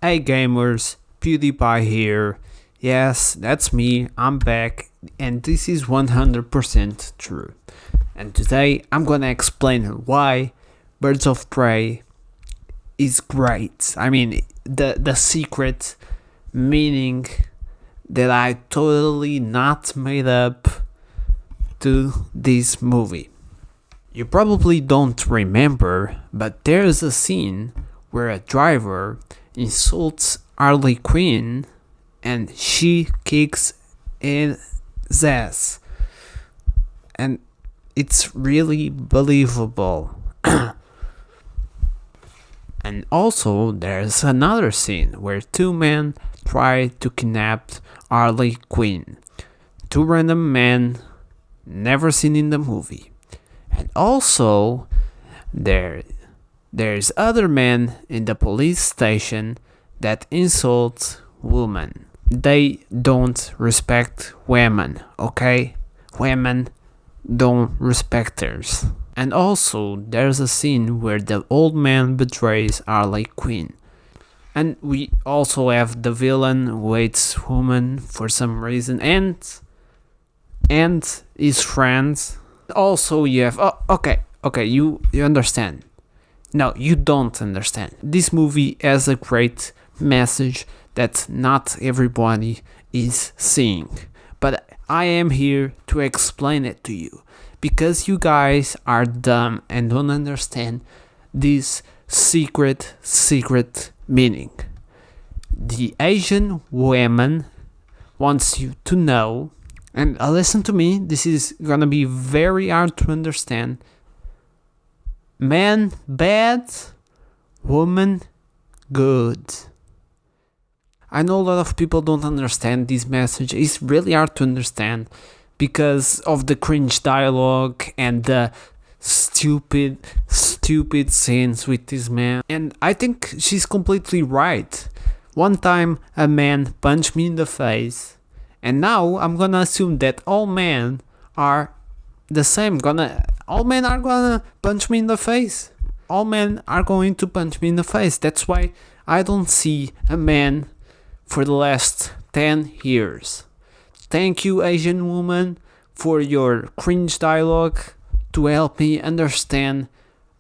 Hey gamers, PewDiePie here. Yes, that's me, I'm back, and this is 100% true. And today I'm gonna explain why Birds of Prey is great. I mean, the secret meaning that I totally not made up to this movie. You probably don't remember, but there's a scene where a driver insults Harley Quinn and she kicks his ass. And it's really believable. And also, there's another scene where two men try to kidnap Harley Quinn. Two random men never seen in the movie. And also, there's other men in the police station that insult women. They don't respect women, okay? Women don't respect us. And also, there's a scene where the old man betrays Harley Quinn. And we also have the villain who hates women for some reason, and his friends. Also, you have okay, you understand. No, you don't understand. This movie has a great message that not everybody is seeing, but I am here to explain it to you because you guys are dumb and don't understand this secret meaning. The Asian woman wants you to know, and listen to me, this is gonna be very hard to understand. Man bad, woman good. I know a lot of people don't understand this message. It's really hard to understand because of the cringe dialogue and the stupid scenes with this man. And I think she's completely right. One time a man punched me in the face, and now I'm gonna assume that all men are the same. All men are gonna punch me in the face. All men are going to punch me in the face. That's why I don't see a man for the last 10 years. Thank you, Asian woman, for your cringe dialogue to help me understand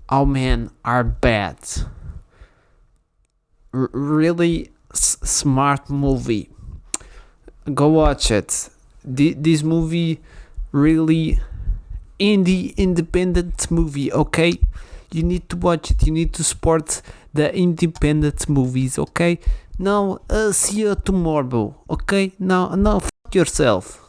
how men are bad. Really smart movie. Go watch it. This movie really independent movie, okay? You need to watch it. You need to support the independent movies, okay? Now, see you tomorrow, okay? Now, fuck yourself.